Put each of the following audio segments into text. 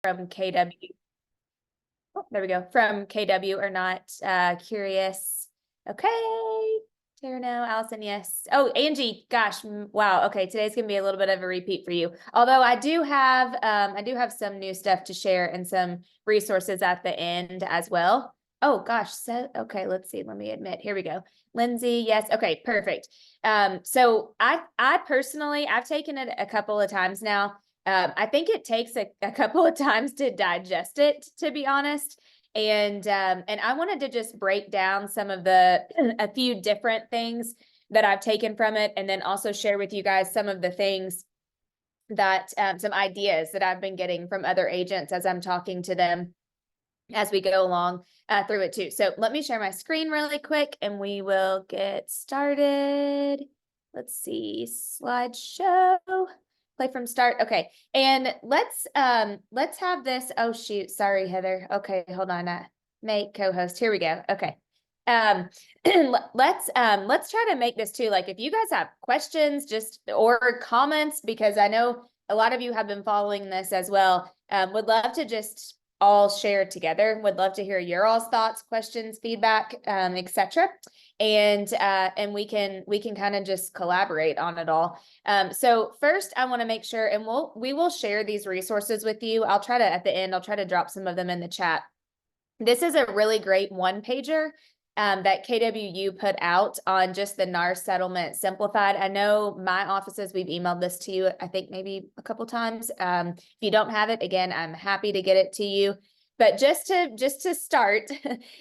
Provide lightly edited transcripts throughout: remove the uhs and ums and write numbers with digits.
from KW. Oh, there we go. From KW are not curious. Okay. Tara, no. Allison, yes. Oh, Angie, gosh, wow. Okay, today's gonna be a little bit of a repeat for you. Although I do have some new stuff to share and some resources at the end as well. Oh gosh, so okay, let's see. Let me admit. Here we go. Lindsay, yes. Okay, perfect. So I personally I've taken it a couple of times now. I think it takes a couple of times to digest it, to be honest. And I wanted to just break down some of a few different things that I've taken from it, and then also share with you guys some of the things that some ideas that I've been getting from other agents as I'm talking to them as we go along through it too. So let me share my screen really quick and we will get started. Let's see, slideshow. Play from start. Okay. And let's have this. Oh shoot. Sorry, Heather. Okay, hold on. Make co-host. Here we go. Okay. Let's try to make this too. Like if you guys have questions just or comments, because I know a lot of you have been following this as well. Would love to just all share together. Would love to hear your all's thoughts, questions, feedback, etc. And we can kind of just collaborate on it all. So first I want to make sure, and we will share these resources with you. I'll try to, at the end, I'll try to drop some of them in the chat. This is a really great one-pager that KWU put out on just the NAR settlement simplified. I know my offices, we've emailed this to you, I think maybe a couple times. If you don't have it, again, I'm happy to get it to you. But just to start,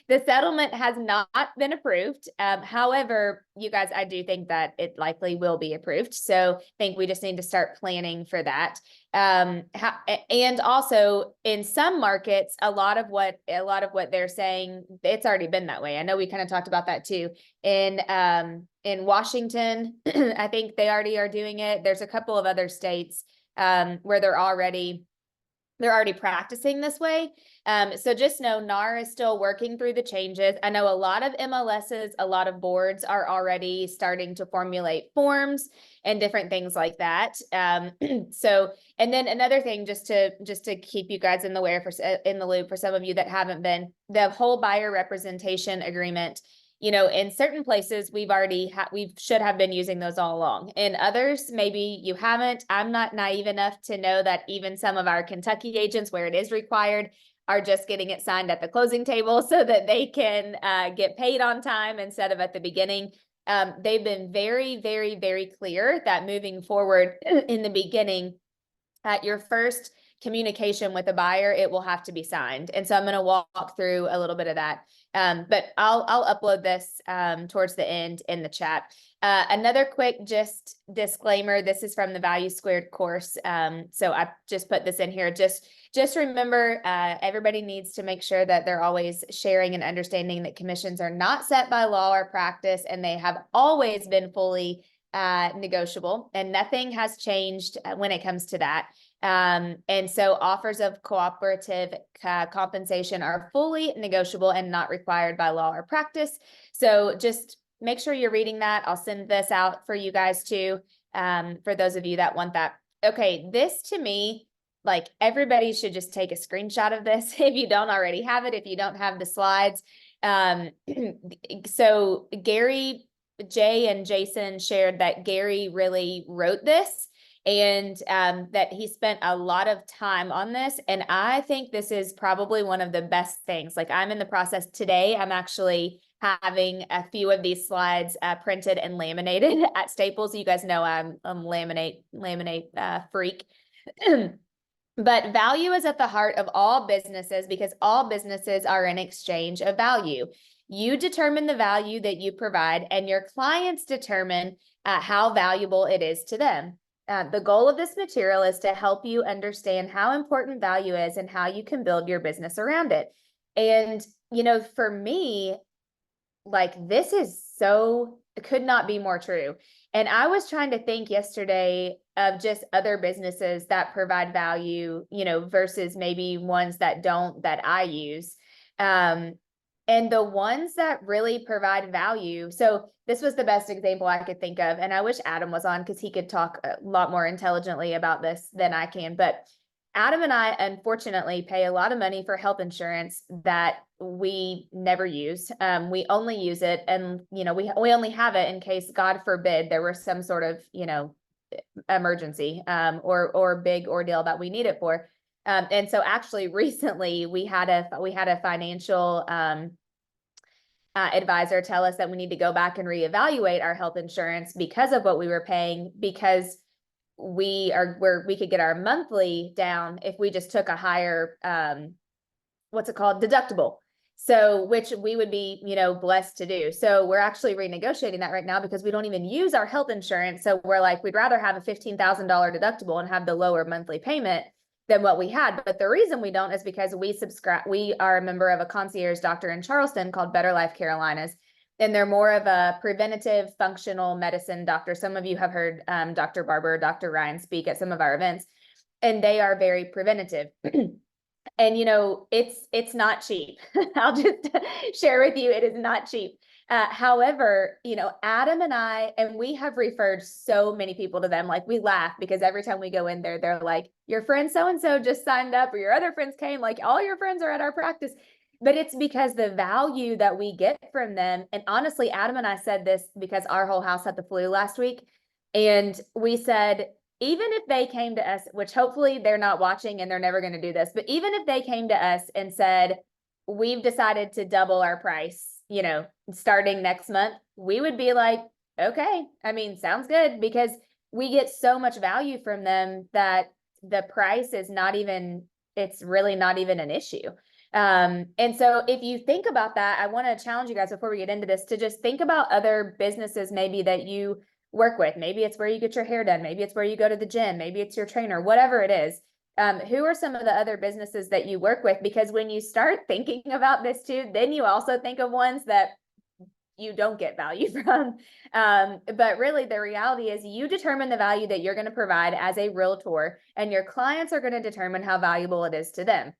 the settlement has not been approved. However, you guys, I do think that it likely will be approved. So I think we just need to start planning for that. And also in some markets, a lot of what they're saying, it's already been that way. I know we kind of talked about that too. In Washington, I think they already are doing it. There's a couple of other states where they're already practicing this way. So just know NAR is still working through the changes. I know a lot of MLSs, a lot of boards are already starting to formulate forms and different things like that. So, and then another thing, just to keep you guys in the loop for some of you that haven't been, the whole buyer representation agreement, you know, in certain places we should have been using those all along. In others, maybe you haven't. I'm not naive enough to know that even some of our Kentucky agents, where it is required, are just getting it signed at the closing table so that they can get paid on time instead of at the beginning. They've been very, very, very clear that moving forward in the beginning, at your first communication with a buyer, it will have to be signed. And so I'm going to walk through a little bit of that. But I'll upload this towards the end in the chat. Another quick just disclaimer, this is from the Value Squared course. So I just put this in here. Just remember, everybody needs to make sure that they're always sharing and understanding that commissions are not set by law or practice, and they have always been fully negotiable, and nothing has changed when it comes to that. And so offers of cooperative compensation are fully negotiable and not required by law or practice. So just make sure you're reading that. I'll send this out for you guys too, for those of you that want that. Okay, this to me, like everybody should just take a screenshot of this if you don't already have it, if you don't have the slides. So Gary, Jay and Jason shared that Gary really wrote this, and that he spent a lot of time on this. And I think this is probably one of the best things. Like I'm in the process today. I'm actually having a few of these slides printed and laminated at Staples. You guys know I'm laminate freak. But value is at the heart of all businesses because all businesses are an exchange of value. You determine the value that you provide, and your clients determine how valuable it is to them. The goal of this material is to help you understand how important value is and how you can build your business around it. And, you know, for me, like this is it could not be more true. And I was trying to think yesterday of just other businesses that provide value, you know, versus maybe ones that don't, that I use. And the ones that really provide value. So this was the best example I could think of. And I wish Adam was on because he could talk a lot more intelligently about this than I can. But Adam and I, unfortunately, pay a lot of money for health insurance that we never use. We only use it, and we only have it in case, God forbid, there were some sort of emergency or big ordeal that we need it for. And so, actually, recently we had a financial advisor tell us that we need to go back and reevaluate our health insurance because of what we were paying, because we could get our monthly down if we just took a higher what's it called, deductible, so which we would be blessed to do. So we're actually renegotiating that right now because we don't even use our health insurance. So we're like, we'd rather have a $15,000 deductible and have the lower monthly payment than what we had. But the reason we don't is because we are a member of a concierge doctor in Charleston called Better Life Carolinas. And they're more of a preventative functional medicine doctor. Some of you have heard Dr. Barber, Dr. Ryan speak at some of our events, and they are very preventative. And it's not cheap. I'll just share with you, it is not cheap. However, Adam and I, and we have referred so many people to them. Like, we laugh because every time we go in there, they're like, your friend so-and-so just signed up, or your other friends came, like all your friends are at our practice. But it's because the value that we get from them. And honestly, Adam and I said this because our whole house had the flu last week. And we said, even if they came to us, which hopefully they're not watching and they're never going to do this, but even if they came to us and said, we've decided to double our price, starting next month, we would be like, okay, I mean, sounds good, because we get so much value from them that the price is it's really not even an issue. And so if you think about that, I want to challenge you guys before we get into this to just think about other businesses maybe that you work with. Maybe it's where you get your hair done. Maybe it's where you go to the gym. Maybe it's your trainer, whatever it is. Who are some of the other businesses that you work with? Because when you start thinking about this too, then you also think of ones that you don't get value from. But really, the reality is you determine the value that you're going to provide as a realtor, and your clients are going to determine how valuable it is to them.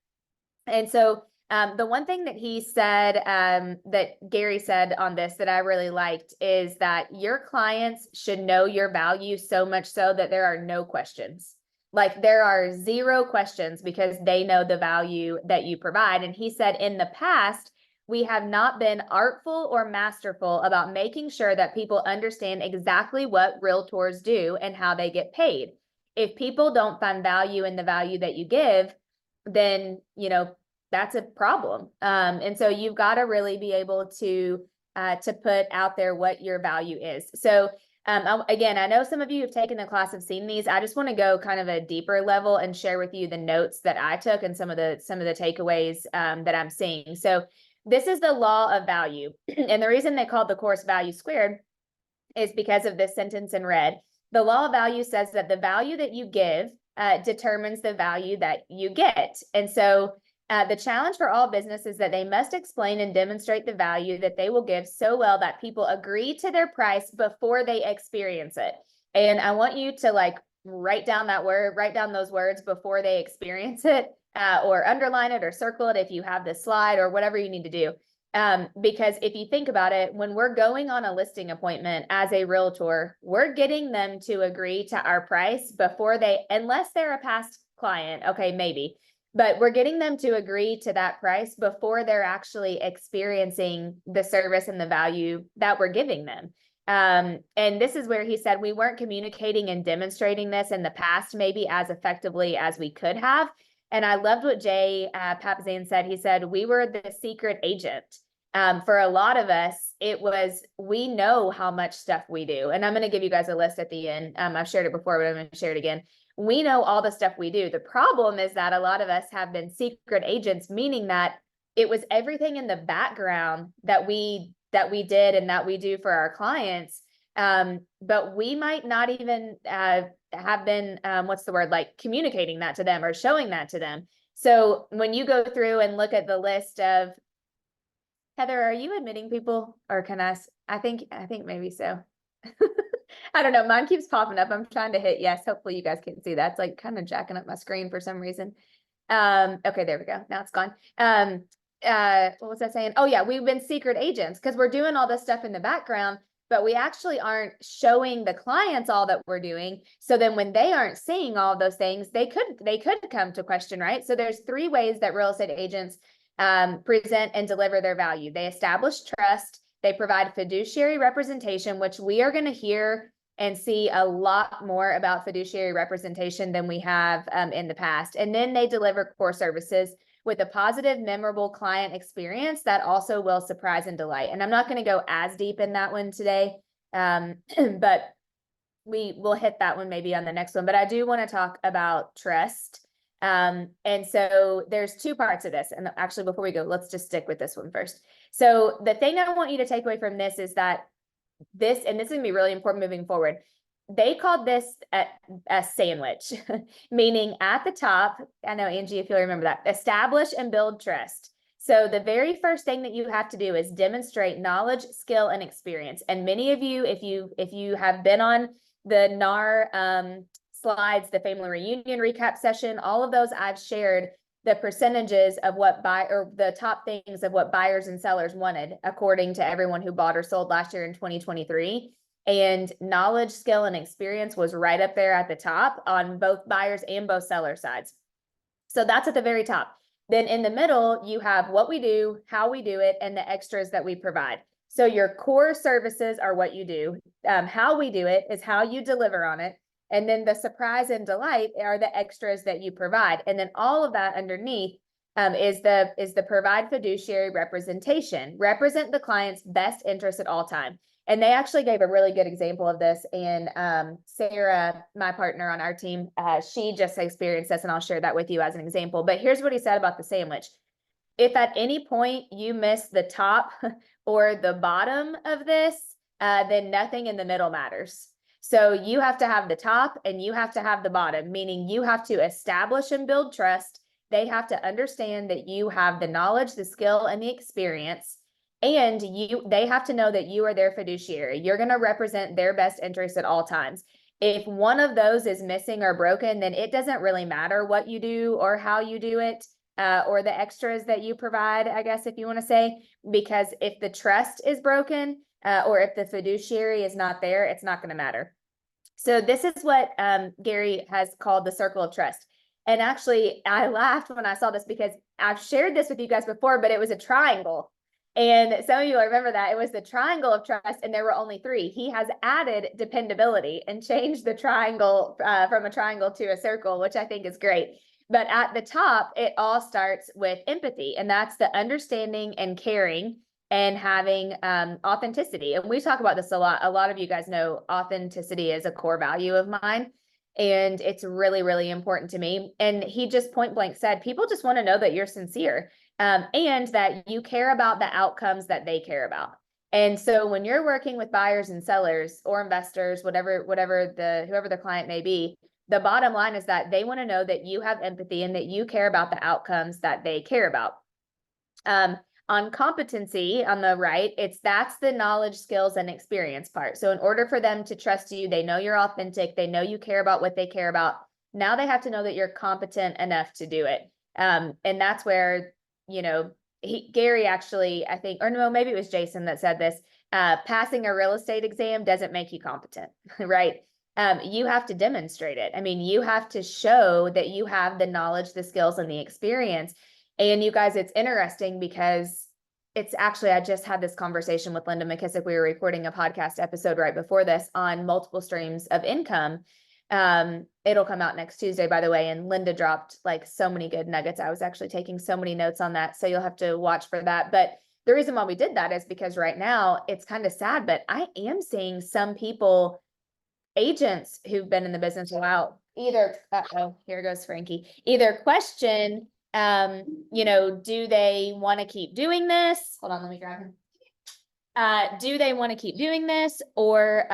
And so the one thing that he said, that Gary said on this that I really liked, is that your clients should know your value so much so that there are no questions. Like, there are zero questions because they know the value that you provide. And he said, in the past, we have not been artful or masterful about making sure that people understand exactly what realtors do and how they get paid. If people don't find value in the value that you give, then, that's a problem. And so you've got to really be able to put out there what your value is. So again, I know some of you have taken the class, have seen these. I just want to go kind of a deeper level and share with you the notes that I took and some of the takeaways that I'm seeing. So this is the law of value. And the reason they called the course Value Squared is because of this sentence in red. The law of value says that the value that you give determines the value that you get. And so the challenge for all businesses is that they must explain and demonstrate the value that they will give so well that people agree to their price before they experience it. And I want you to write down those words, before they experience it, or underline it or circle it if you have this slide, or whatever you need to do. Because if you think about it, when we're going on a listing appointment as a realtor, we're getting them to agree to our price before unless they're a past client, okay, maybe. But we're getting them to agree to that price before they're actually experiencing the service and the value that we're giving them. And this is where he said we weren't communicating and demonstrating this in the past, maybe as effectively as we could have. And I loved what Jay Papazan said. He said, we were the secret agent. For a lot of us, it was, we know how much stuff we do. And I'm going to give you guys a list at the end. I've shared it before, but I'm going to share it again. We know all the stuff we do. The problem is that a lot of us have been secret agents, meaning that it was everything in the background that we did and that we do for our clients. But we might not even have been, communicating that to them or showing that to them. So when you go through and look at the list of, Heather, are you admitting people, or can I think maybe so. I don't know. Mine keeps popping up. I'm trying to hit yes. Hopefully you guys can see that. It's like kind of jacking up my screen for some reason. Okay, there we go. Now it's gone. What was I saying? Oh yeah, we've been secret agents because we're doing all this stuff in the background. but we actually aren't showing the clients all that we're doing. So then when they aren't seeing all of those things, they could come to question, right? So there's 3 ways that real estate agents present and deliver their value. They establish trust, they provide fiduciary representation, which we are going to hear and see a lot more about fiduciary representation than we have in the past. And then they deliver core services with a positive, memorable client experience that also will surprise and delight. And I'm not going to go as deep in that one today, but we will hit that one maybe on the next one. But I do want to talk about trust. And so there's 2 parts of this. And actually, before we go, let's just stick with this one first. So the thing I want you to take away from this is that this, and this is going to be really important moving forward, they called this a sandwich, meaning at the top, I know, Angie, if you'll remember that, establish and build trust. So the very first thing that you have to do is demonstrate knowledge, skill, and experience. And many of you, if you have been on the NAR slides, the family reunion recap session, all of those I've shared the percentages of what the top things of what buyers and sellers wanted, according to everyone who bought or sold last year in 2023. And knowledge, skill, and experience was right up there at the top on both buyers and both seller sides. So that's at the very top. Then in the middle, you have what we do, how we do it, and the extras that we provide. So your core services are what you do. How we do it is how you deliver on it. And then the surprise and delight are the extras that you provide. And then all of that underneath is the provide fiduciary representation. Represent the client's best interest at all time. And they actually gave a really good example of this. And Sarah, my partner on our team, she just experienced this, and I'll share that with you as an example. But here's what he said about the sandwich. If at any point you miss the top or the bottom of this, then nothing in the middle matters. So you have to have the top and you have to have the bottom, meaning you have to establish and build trust. They have to understand that you have the knowledge, the skill, and the experience. And they have to know that you are their fiduciary. You're going to represent their best interests at all times. If one of those is missing or broken, then it doesn't really matter what you do or how you do it, or the extras that you provide, I guess, if you want to say, because if the trust is broken, or if the fiduciary is not there, it's not going to matter. So this is what Gary has called the circle of trust. And actually, I laughed when I saw this because I've shared this with you guys before, but it was a triangle. And some of you will remember that it was the triangle of trust, and there were only 3. He has added dependability and changed the triangle from a triangle to a circle, which I think is great. But at the top, it all starts with empathy, and that's the understanding and caring and having authenticity. And we talk about this a lot. A lot of you guys know authenticity is a core value of mine, and it's really, really important to me. And he just point blank said, people just want to know that you're sincere, and that you care about the outcomes that they care about. And so when you're working with buyers and sellers or investors, whoever the client may be, the bottom line is that they want to know that you have empathy and that you care about the outcomes that they care about. On competency on the right, that's the knowledge, skills, and experience part. So in order for them to trust you, they know you're authentic, they know you care about what they care about. Now they have to know that you're competent enough to do it. And that's where, Gary actually, I think, or no, maybe it was Jason that said this, passing a real estate exam doesn't make you competent, right? You have to demonstrate it. I mean, you have to show that you have the knowledge, the skills, and the experience. And you guys, it's interesting because it's actually, I just had this conversation with Linda McKissick. We were recording a podcast episode right before this on multiple streams of income. It'll come out next Tuesday, by the way. And Linda dropped like so many good nuggets. I was actually taking so many notes on that. So you'll have to watch for that. But the reason why we did that is because right now it's kind of sad, but I am seeing some people, agents who've been in the business a while, either, here goes Frankie, either question, do they want to keep doing this? Hold on, let me grab him. Do they want to keep doing this, or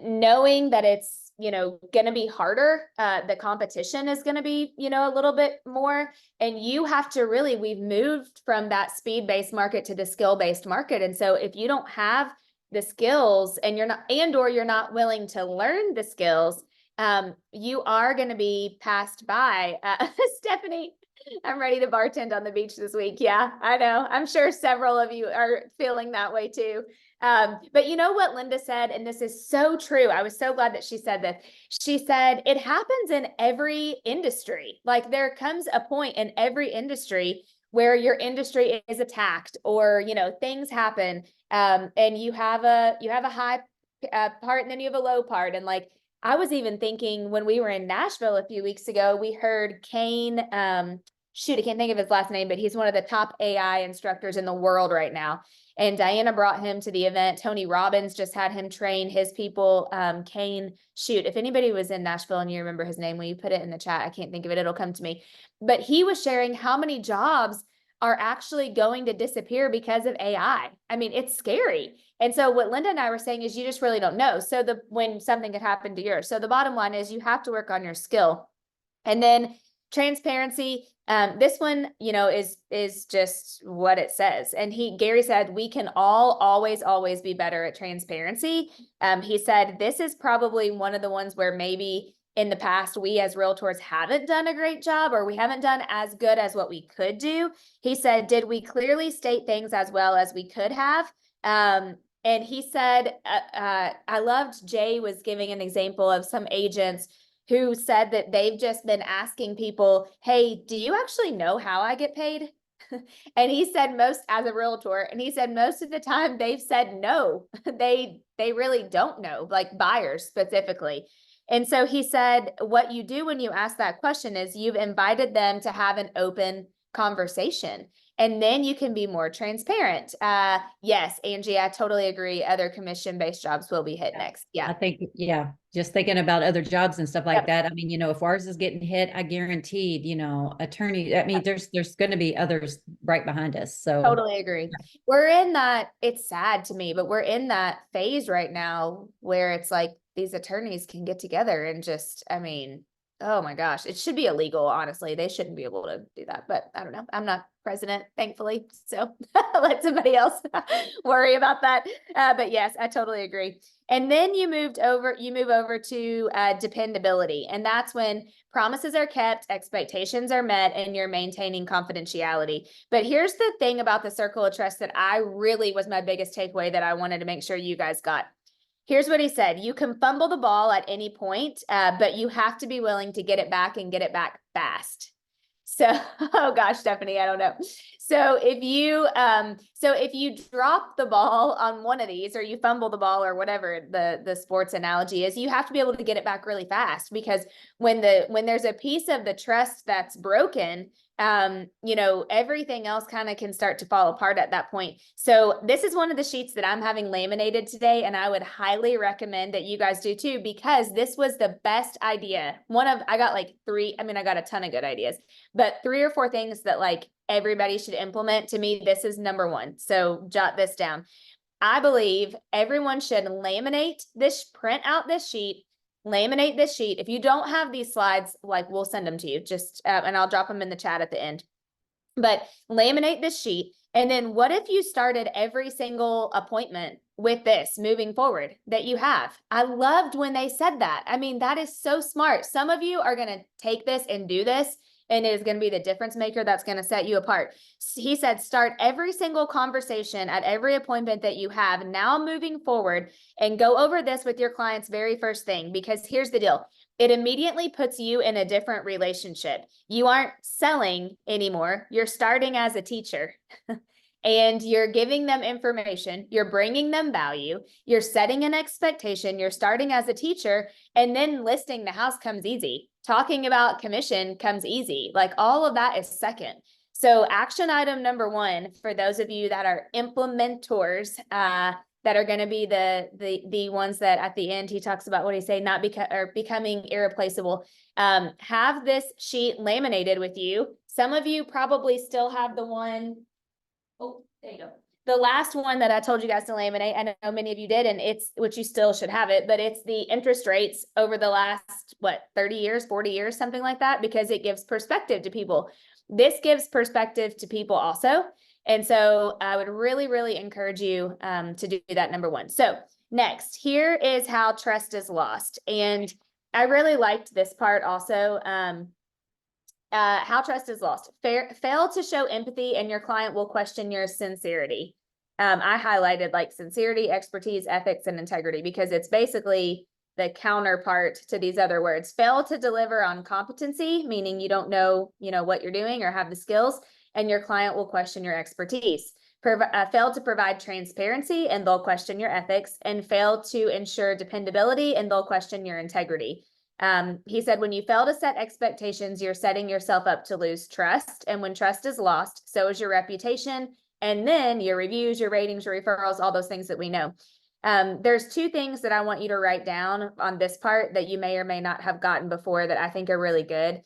knowing that it's, going to be harder, the competition is going to be, a little bit more, and you have to really, we've moved from that speed-based market to the skill-based market. And so if you don't have the skills and you're not willing to learn the skills, you are going to be passed by. Stephanie, I'm ready to bartend on the beach this week. Yeah, I know. I'm sure several of you are feeling that way too. But you know what Linda said, and this is so true. I was so glad that she said this. She said it happens in every industry. Like there comes a point in every industry where your industry is attacked, or things happen, and you have a high part, and then you have a low part, and like I was even thinking when we were in Nashville a few weeks ago, we heard Kane. Shoot, I can't think of his last name, but he's one of the top AI instructors in the world right now. And Diana brought him to the event. Tony Robbins just had him train his people. Kane, shoot, if anybody was in Nashville and you remember his name, will you put it in the chat? I can't think of it. It'll come to me. But he was sharing how many jobs are actually going to disappear because of AI. I mean, it's scary. And so what Linda and I were saying is you just really don't know. So when something could happen to yours. So the bottom line is you have to work on your skill. And then transparency. This one, is just what it says. And Gary said, we can all always be better at transparency. He said, this is probably one of the ones where maybe in the past, we as realtors haven't done a great job, or we haven't done as good as what we could do. He said, did we clearly state things as well as we could have? And he said, I loved Jay was giving an example of some agents who said that they've just been asking people, hey, do you actually know how I get paid? And he said most, as a realtor, and he said most of the time they've said no, they really don't know, like buyers specifically. And so he said, what you do when you ask that question is you've invited them to have an open conversation, and then you can be more transparent. Yes, Angie, I totally agree. Other commission-based jobs will be hit next. Yeah. I think, just thinking about other jobs and stuff like that. I mean, if ours is getting hit, I guaranteed, attorney, I mean, there's going to be others right behind us. So totally agree. We're in that, it's sad to me, but we're in that phase right now where it's like these attorneys can get together and just, I mean, oh my gosh, it should be illegal. Honestly, they shouldn't be able to do that, but I don't know. I'm not president, thankfully. So let somebody else worry about that. But yes, I totally agree. And then you move over to dependability. And that's when promises are kept, expectations are met, and you're maintaining confidentiality. But here's the thing about the circle of trust that I really was my biggest takeaway that I wanted to make sure you guys got. Here's what he said. You can fumble the ball at any point, but you have to be willing to get it back and get it back fast. So, oh gosh, Stephanie, I don't know. So if you drop the ball on one of these, or you fumble the ball, or whatever the sports analogy is, you have to be able to get it back really fast, because when there's a piece of the trust that's broken, everything else kind of can start to fall apart at that point. So this is one of the sheets that I'm having laminated today, and I would highly recommend that you guys do too, because this was the best idea. I got like I got a ton of good ideas, but 3 or 4 things that like everybody should implement. To me, this is number 1. So jot this down. I believe everyone should print out this sheet, laminate this sheet. If you don't have these slides, like we'll send them to you, just and I'll drop them in the chat at the end. But laminate this sheet. And then what if you started every single appointment with this moving forward that you have? I loved when they said that. I mean, that is so smart. Some of you are going to take this and do this, and it is going to be the difference maker that's going to set you apart. He said, start every single conversation at every appointment that you have now moving forward, and go over this with your clients very first thing, because here's the deal. It immediately puts you in a different relationship. You aren't selling anymore. You're starting as a teacher. And you're giving them information, you're bringing them value, you're setting an expectation, you're starting as a teacher, and then listing the house comes easy. Talking about commission comes easy. Like all of that is second. So action item number 1, for those of you that are implementors, that are going to be the ones that at the end he talks about, what he say, becoming irreplaceable. Have this sheet laminated with you. Some of you probably still have the one. Oh, there you go. The last one that I told you guys to laminate, I know many of you did, and which you still should have it, but it's the interest rates over the last, 30 years, 40 years, something like that, because it gives perspective to people. This gives perspective to people also. And so I would really, really encourage you to do that, number 1. So next, here is how trust is lost. And I really liked this part also. How trust is lost. Fail to show empathy and your client will question your sincerity. I highlighted like sincerity, expertise, ethics, and integrity because it's basically the counterpart to these other words. Fail to deliver on competency, meaning you don't know, what you're doing or have the skills, and your client will question your expertise. Fail to provide transparency and they'll question your ethics, and fail to ensure dependability and they'll question your integrity. He said, when you fail to set expectations, you're setting yourself up to lose trust. And when trust is lost, so is your reputation. And then your reviews, your ratings, your referrals, all those things that we know. There's two things that I want you to write down on this part that you may or may not have gotten before that I think are really good.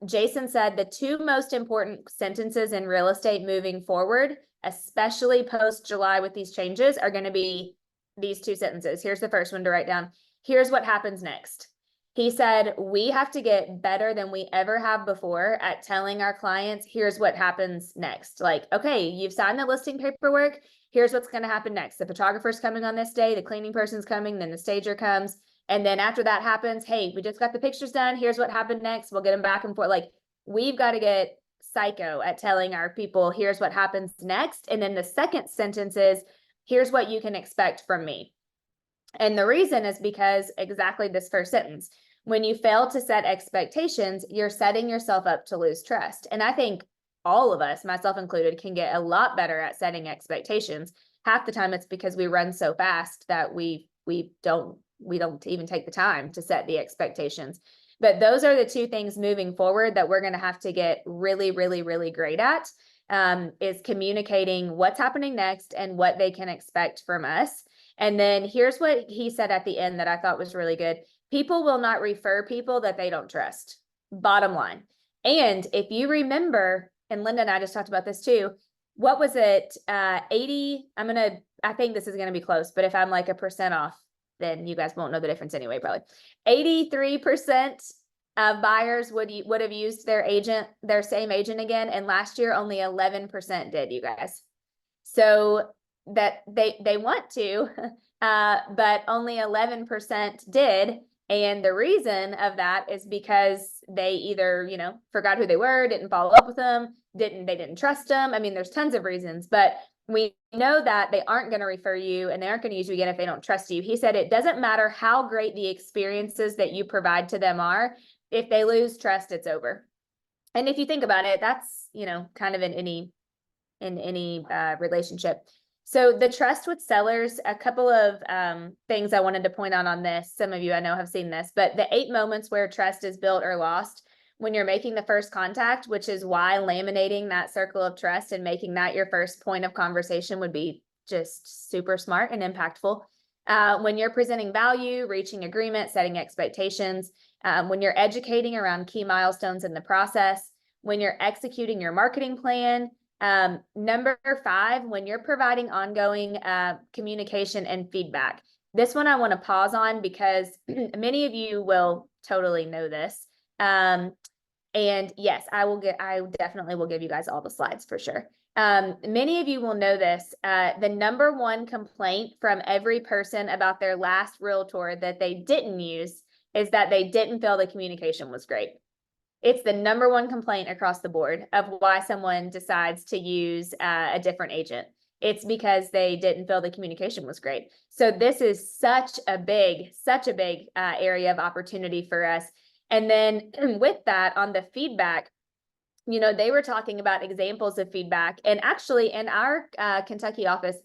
Jason said the two most important sentences in real estate moving forward, especially post July with these changes, are going to be these two sentences. Here's the first one to write down. Here's what happens next. He said, we have to get better than we ever have before at telling our clients, here's what happens next. Like, okay, you've signed the listing paperwork. Here's what's going to happen next. The photographer's coming on this day, the cleaning person's coming, then the stager comes. And then after that happens, hey, we just got the pictures done. Here's what happened next. We'll get them back and forth. Like, we've got to get psycho at telling our people, here's what happens next. And then the second sentence is, here's what you can expect from me. And the reason is because exactly this first sentence, when you fail to set expectations, you're setting yourself up to lose trust. And I think all of us, myself included, can get a lot better at setting expectations. Half the time it's because we run so fast that we don't even take the time to set the expectations. But those are the two things moving forward that we're going to have to get really, really, really great at, is communicating what's happening next and what they can expect from us. And then here's what he said at the end that I thought was really good. People will not refer people that they don't trust. Bottom line. And if you remember, and Linda and I just talked about this too, what was it? 80, I think this is going to be close, but if I'm like 1% off, then you guys won't know the difference anyway, probably. 83% of buyers would have used their same agent again. And last year, only 11% did, you guys. So that they want to, but only 11% did. And the reason of that is because they either, forgot who they were, didn't follow up with them, they didn't trust them. I mean, there's tons of reasons, but we know that they aren't going to refer you and they aren't going to use you again if they don't trust you. He said, it doesn't matter how great the experiences that you provide to them are. If they lose trust, it's over. And if you think about it, that's, kind of in any relationship. So the trust with sellers, a couple of things I wanted to point out on this. Some of you I know have seen this, but the 8 moments where trust is built or lost when you're making the first contact, which is why laminating that circle of trust and making that your first point of conversation would be just super smart and impactful. When you're presenting value, reaching agreement, setting expectations, when you're educating around key milestones in the process, when you're executing your marketing plan. Number 5, when you're providing ongoing communication and feedback. This one I want to pause on because many of you will totally know this. And yes, I definitely will give you guys all the slides for sure. Many of you will know this. The number 1 complaint from every person about their last realtor that they didn't use is that they didn't feel the communication was great. It's the number 1 complaint across the board of why someone decides to use a different agent. It's because they didn't feel the communication was great. So this is such a big area of opportunity for us. And then with that, on the feedback, they were talking about examples of feedback. And actually in our Kentucky office,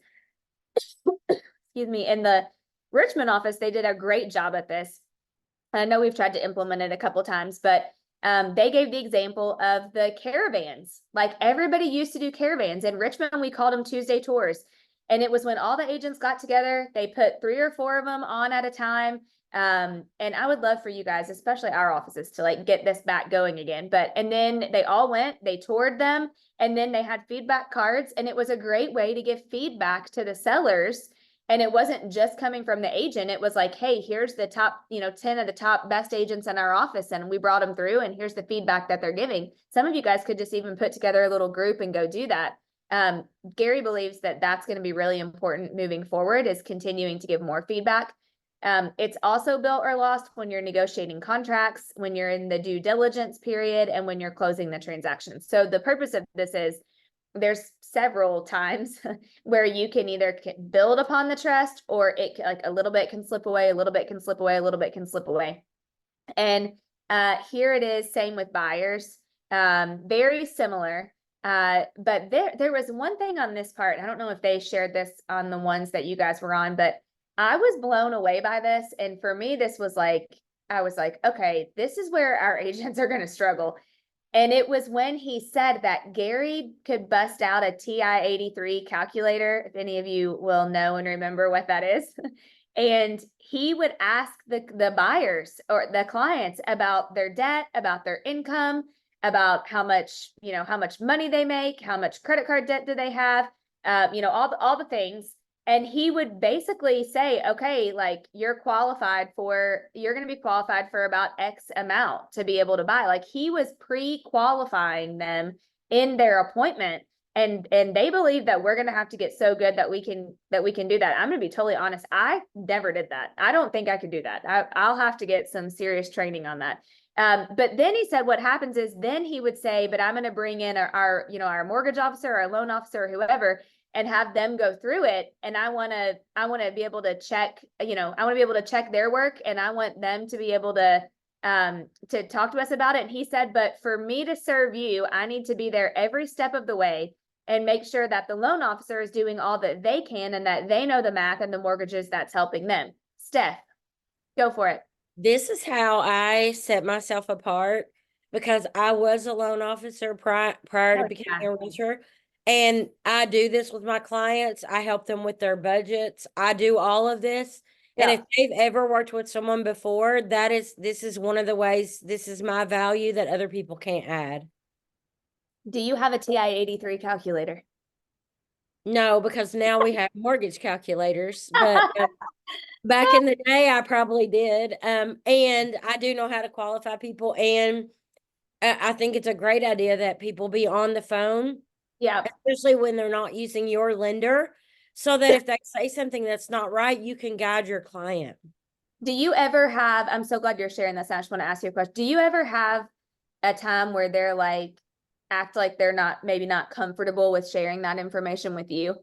excuse me, in the Richmond office, they did a great job at this. I know we've tried to implement it a couple times, but they gave the example of the caravans. Like everybody used to do caravans. In Richmond, we called them Tuesday tours. And it was when all the agents got together, they put 3 or 4 of them on at a time. And I would love for you guys, especially our offices, to like get this back going again. And then they all went, they toured them, and then they had feedback cards. And it was a great way to give feedback to the sellers. And it wasn't just coming from the agent. It was like, hey, here's the top, 10 of the top best agents in our office. And we brought them through and here's the feedback that they're giving. Some of you guys could just even put together a little group and go do that. Gary believes that that's going to be really important moving forward, is continuing to give more feedback. It's also built or lost when you're negotiating contracts, when you're in the due diligence period, and when you're closing the transaction. So the purpose of this is there's several times where you can either build upon the trust, or it like a little bit can slip away, a little bit can slip away, a little bit can slip away. And here it is, same with buyers, very similar. But there was one thing on this part. I don't know if they shared this on the ones that you guys were on, but I was blown away by this. And for me, this was like, I was like, okay, this is where our agents are going to struggle. And it was when he said that Gary could bust out a TI-83 calculator, if any of you will know and remember what that is. And he would ask the buyers or the clients about their debt, about their income, about how much, how much money they make, how much credit card debt do they have, all the things. And he would basically say, okay, like you're going to be qualified for about X amount to be able to buy. Like he was pre-qualifying them in their appointment. And they believe that we're going to have to get so good that we can do that. I'm going to be totally honest. I never did that. I don't think I could do that. I'll have to get some serious training on that. But then he said, what happens is then he would say, but I'm going to bring in our mortgage officer, our loan officer, or whoever, and have them go through it. And I want to be able to check, I want to be able to check their work, and I want them to be able to talk to us about it. And he said, but for me to serve you, I need to be there every step of the way and make sure that the loan officer is doing all that they can and that they know the math and the mortgages that's helping them. Steph, go for it. This is how I set myself apart, because I was a loan officer prior to becoming a realtor. And I do this with my clients. I help them with their budgets. I do all of this. And if they've ever worked with someone before, this is one of the ways, this is my value that other people can't add. Do you have a TI-83 calculator? No, because now we have mortgage calculators, but back in the day, I probably did. And I do know how to qualify people. And I think it's a great idea that people be on the phone. Yeah. Especially when they're not using your lender, so that if they say something that's not right, you can guide your client. Do you ever have, I'm so glad you're sharing this. I just want to ask you a question. Do you ever have a time where they're like, act like they're maybe not comfortable with sharing that information with you?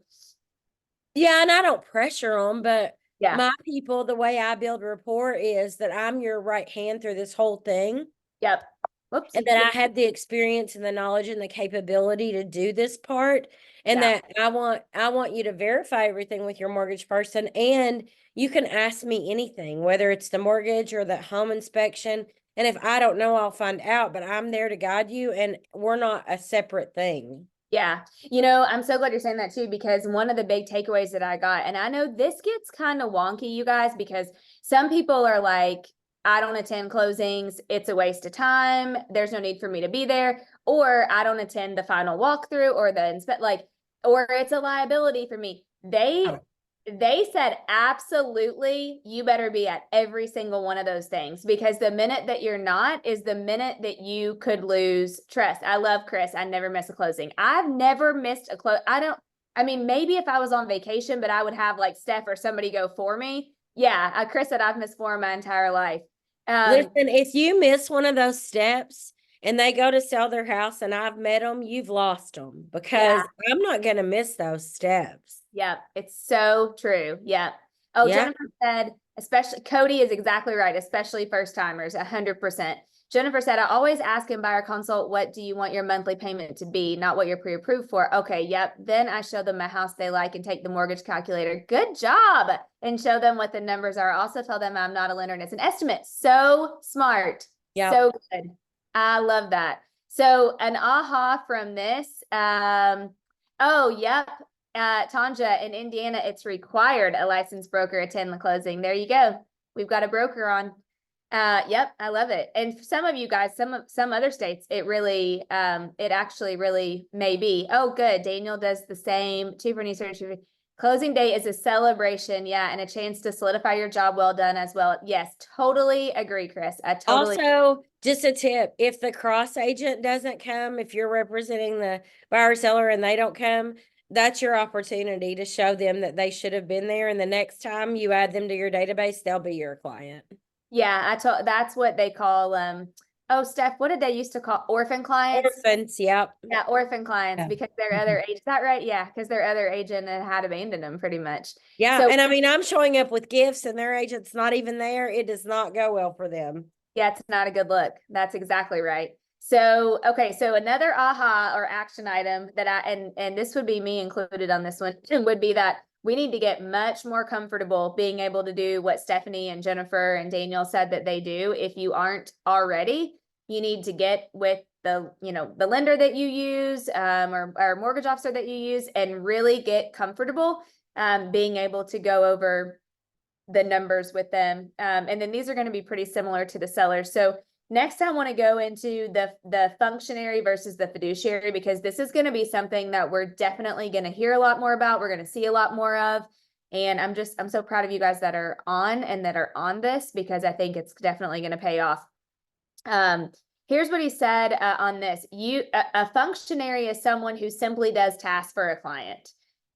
Yeah, and I don't pressure them, but Yeah. my people, the way I build rapport is that I'm your right hand through this whole thing. Yep. Whoops. And that I have the experience and the knowledge and the capability to do this part. And that I want you to verify everything with your mortgage person. And you can ask me anything, whether it's the mortgage or the home inspection. And if I don't know, I'll find out, but I'm there to guide you, and we're not a separate thing. Yeah. I'm so glad you're saying that too, because one of the big takeaways that I got, and I know this gets kind of wonky, you guys, because some people are like, I don't attend closings. It's a waste of time. There's no need for me to be there. Or I don't attend the final walkthrough or or it's a liability for me. They said, absolutely, you better be at every single one of those things, because the minute that you're not is the minute that you could lose trust. I love Chris. I never miss a closing. I've never missed a close. Maybe if I was on vacation, but I would have like Steph or somebody go for me. Yeah. Chris said I've missed 4 my entire life. Listen, if you miss one of those steps and they go to sell their house and I've met them, you've lost them, because I'm not going to miss those steps. Yeah, it's so true. Yeah. Oh, Yeah. Jennifer said, especially Cody is exactly right, especially first timers, 100%. Jennifer said, I always ask in buyer consult, what do you want your monthly payment to be, not what you're pre-approved for. Okay, yep. Then I show them a house they like and take the mortgage calculator. Good job. And show them what the numbers are. Also tell them I'm not a lender and it's an estimate. So smart. Yeah. So good. I love that. So an aha from this. Oh, yep. Tanja, in Indiana, it's required a licensed broker attend the closing. There you go. We've got a broker on. Yep, I love it. And some of you guys, some other states, it actually really may be. Oh, good. Daniel does the same. 2 for research. Closing day is a celebration, yeah, and a chance to solidify your job well done as well. Yes, totally agree, Chris. I totally. Also, just a tip: if the cross agent doesn't come, if you're representing the buyer seller and they don't come, that's your opportunity to show them that they should have been there. And the next time you add them to your database, they'll be your client. Yeah, that's what they call, oh, Steph, what did they used to call orphan clients? Orphans, yep. Yeah, orphan clients, Yeah. because their other agent, is that right? Yeah, because their other agent had abandoned them pretty much. Yeah. So And I mean, I'm showing up with gifts and their agent's not even there. It does not go well for them. yeah, it's not a good look. That's exactly right. So, okay, so another aha or action item that and this would be me included on this one, would be that we need to get much more comfortable being able to do what Stephanie and Jennifer and Daniel said that they do. If you aren't already, you need to get with the, the lender that you use, or mortgage officer that you use, and really get comfortable, being able to go over the numbers with them. And then these are going to be pretty similar to the sellers. So next I want to go into the functionary versus the fiduciary, because this is going to be something that we're definitely going to hear a lot more about. We're going to see a lot more of. And I'm so proud of you guys that are on this, because I think it's definitely going to pay off. Here's what he said on this. A functionary is someone who simply does tasks for a client.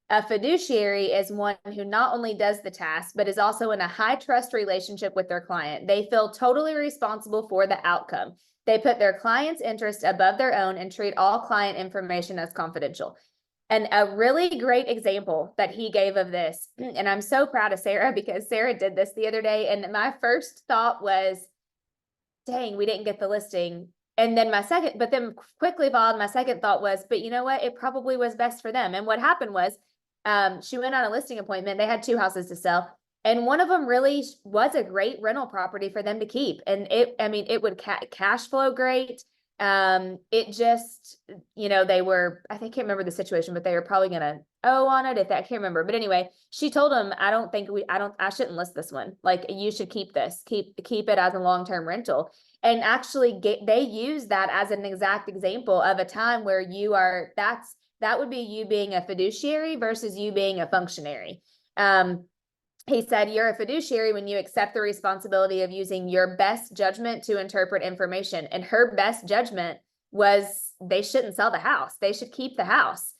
A fiduciary is one who not only does the task, but is also in a high trust relationship with their client. They feel totally responsible for the outcome. They put their client's interest above their own and treat all client information as confidential. And a really great example that he gave of this, and I'm so proud of Sarah, because Sarah did this the other day, and my first thought was, dang, we didn't get the listing. And then but then quickly followed, my second thought was, but you know what? It probably was best for them. And what happened was, she went on a listing appointment. They had 2 houses to sell, and one of them really was a great rental property for them to keep. And it would cash flow great. It just, they were, I think, can't remember the situation, but they were probably gonna owe on it, if I can't remember. But anyway, she told him, I shouldn't list this one. Like, you should keep this, keep it as a long-term rental. And actually they use that as an exact example of a time where that would be you being a fiduciary versus you being a functionary. He said, you're a fiduciary when you accept the responsibility of using your best judgment to interpret information. And her best judgment was they shouldn't sell the house. They should keep the house.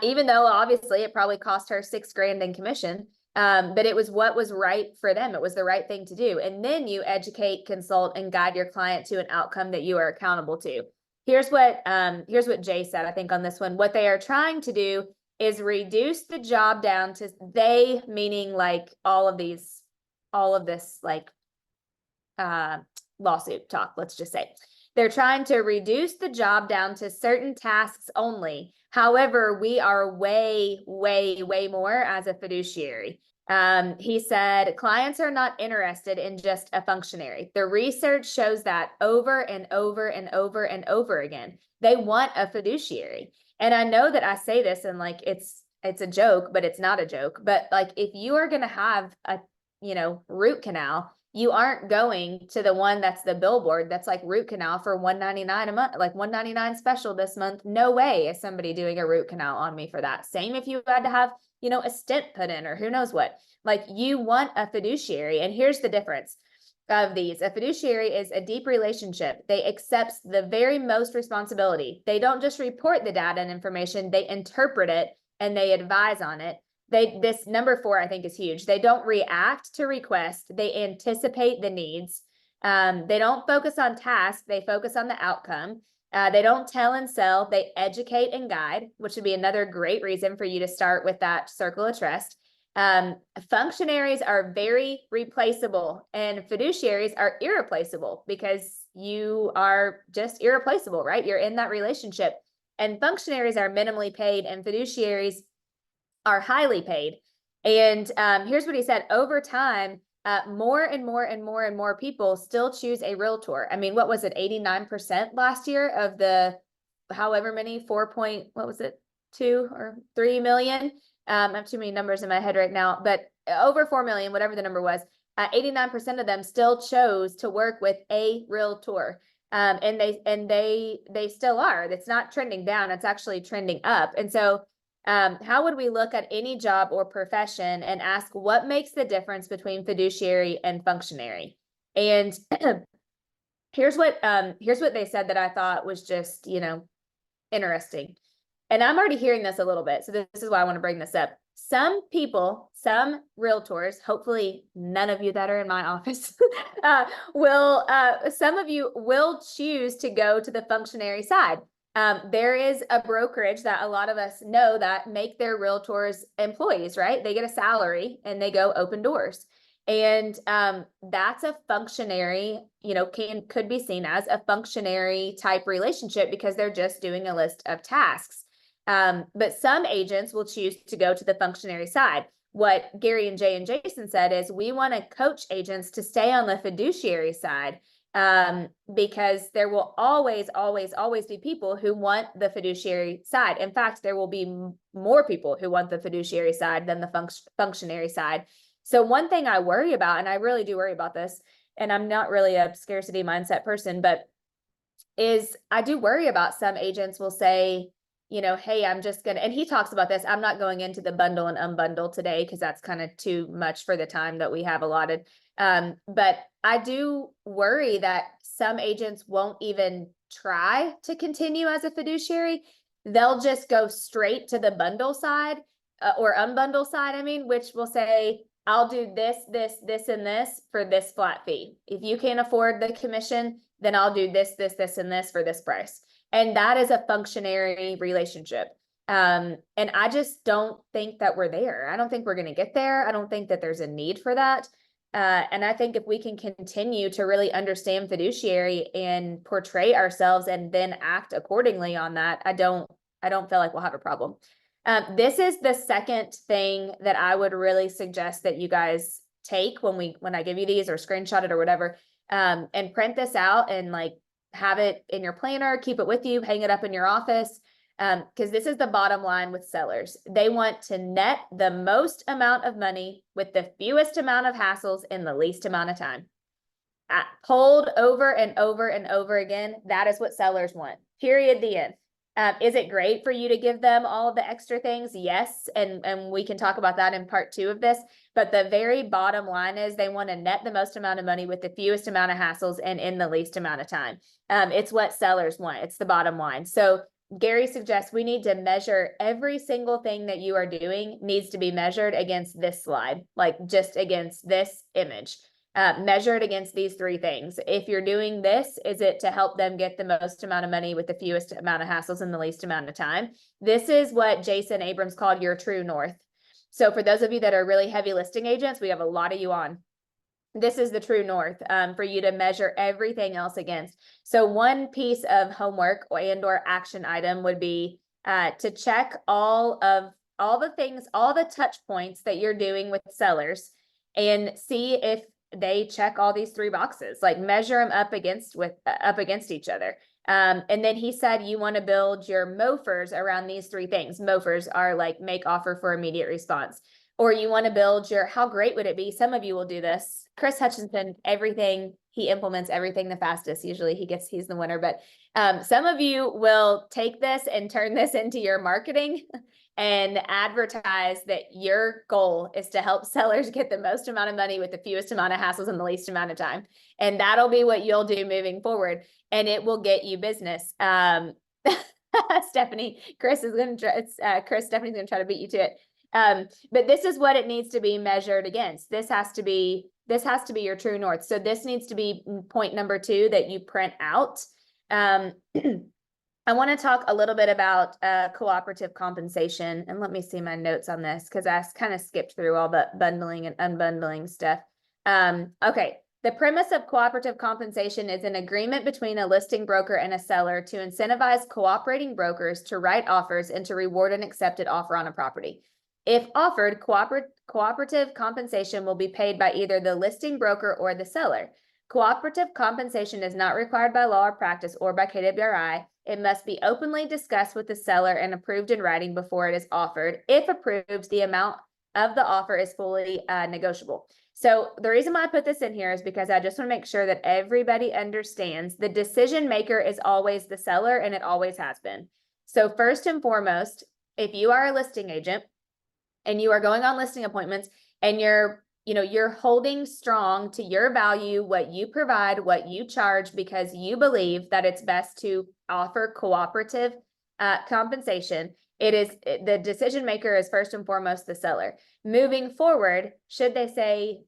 Even though obviously it probably cost her $6,000 in commission. But it was what was right for them. It was the right thing to do. And then you educate, consult, and guide your client to an outcome that you are accountable to. Here's what Jay said, I think, on this one. What they are trying to do is reduce the job down to, they meaning like all of this like lawsuit talk, let's just say. They're trying to reduce the job down to certain tasks only. However, we are way, way, way more as a fiduciary. He said, clients are not interested in just a functionary. The research shows that over and over and over and over again. They want a fiduciary. And I know that I say this and like it's a joke, but it's not a joke. But like, if you are going to have a root canal, you aren't going to the one that's the billboard that's like root canal for $199 a month, like $199 special this month. No way is somebody doing a root canal on me for that. Same if you had to have, a stent put in or who knows what. Like, you want a fiduciary. And here's the difference of these. A fiduciary is a deep relationship. They accept the very most responsibility. They don't just report the data and information, they interpret it and they advise on it. This number 4, I think, is huge. They don't react to requests. They anticipate the needs. They don't focus on tasks. They focus on the outcome. They don't tell and sell. They educate and guide, which would be another great reason for you to start with that circle of trust. Functionaries are very replaceable, and fiduciaries are irreplaceable because you are just irreplaceable, right? You're in that relationship. And functionaries are minimally paid, and fiduciaries are highly paid. And here's what he said: over time, more and more and more and more people still choose a realtor. I mean, what was it, 89% last year of the however many 2 or 3 million? I have too many numbers in my head right now, but over 4 million, whatever the number was, 89% of them still chose to work with a realtor. And they still are. It's not trending down, it's actually trending up. And so how would we look at any job or profession and ask what makes the difference between fiduciary and functionary? And here's what they said that I thought was just, interesting. and I'm already hearing this a little bit, so this is why I want to bring this up. Some people, some realtors, hopefully none of you that are in my office, some of you will choose to go to the functionary side. There is a brokerage that a lot of us know that make their realtors employees, right? They get a salary and they go open doors. And that's a functionary, could be seen as a functionary type relationship because they're just doing a list of tasks. But some agents will choose to go to the functionary side. What Gary and Jay and Jason said is we want to coach agents to stay on the fiduciary side, because there will always, always, always be people who want the fiduciary side. In fact, there will be more people who want the fiduciary side than the functionary side. So one thing I worry about, and I really do worry about this, and I'm not really a scarcity mindset person, but is I do worry about some agents will say, hey, I'm just gonna, and he talks about this. I'm not going into the bundle and unbundle today because that's kind of too much for the time that we have allotted. But I do worry that some agents won't even try to continue as a fiduciary. They'll just go straight to the bundle side, or unbundle side, which will say, I'll do this, and this for this flat fee. If you can't afford the commission, then I'll do this, and this for this price. And that is a functionary relationship. And I just don't think that we're there. I don't think we're going to get there. I don't think that there's a need for that. And I think if we can continue to really understand fiduciary and portray ourselves and then act accordingly on that, I don't feel like we'll have a problem. This is the second thing that I would really suggest that you guys take when I give you these, or screenshot it or whatever, and print this out and have it in your planner, keep it with you, hang it up in your office. Because this is the bottom line with sellers. They want to net the most amount of money with the fewest amount of hassles in the least amount of time. Told over and over and over again, that is what sellers want. Period. The end. Is it great for you to give them all of the extra things? Yes. And we can talk about that in part 2 of this. But the very bottom line is they want to net the most amount of money with the fewest amount of hassles and in the least amount of time. It's what sellers want. It's the bottom line. So Gary suggests we need to measure every single thing that you are doing needs to be measured against this slide, just against this image. Measure it against these 3 things. If you're doing this, is it to help them get the most amount of money with the fewest amount of hassles in the least amount of time? This is what Jason Abrams called your true north. So for those of you that are really heavy listing agents, we have a lot of you on. This is the true north for you to measure everything else against. So one piece of homework or action item would be to check all the things, all the touch points that you're doing with sellers, and see if they check all these 3 boxes, measure them up against each other. And then he said, you want to build your MOFRs around these 3 things. MOFRs are make offer for immediate response, or you want to build your, how great would it be? Some of you will do this. Chris Hutchinson, he implements everything the fastest. Usually he's the winner, but some of you will take this and turn this into your marketing and advertise that your goal is to help sellers get the most amount of money with the fewest amount of hassles in the least amount of time. And that'll be what you'll do moving forward. And it will get you business. Stephanie, Stephanie's going to try to beat you to it. But this is what it needs to be measured against. This has to be your true north. So this needs to be point number 2 that you print out. I want to talk a little bit about cooperative compensation, and let me see my notes on this because I kind of skipped through all the bundling and unbundling stuff. Okay. The premise of cooperative compensation is an agreement between a listing broker and a seller to incentivize cooperating brokers to write offers and to reward an accepted offer on a property. If offered, cooperative compensation will be paid by either the listing broker or the seller. Cooperative compensation is not required by law or practice or by KWRI. It must be openly discussed with the seller and approved in writing before it is offered. If approved, the amount of the offer is fully negotiable. So the reason why I put this in here is because I just want to make sure that everybody understands the decision maker is always the seller, and it always has been. So first and foremost, if you are a listing agent and you are going on listing appointments and you're holding strong to your value, what you provide, what you charge, because you believe that it's best to offer cooperative compensation, the decision maker is first and foremost the seller. Moving forward, should they say,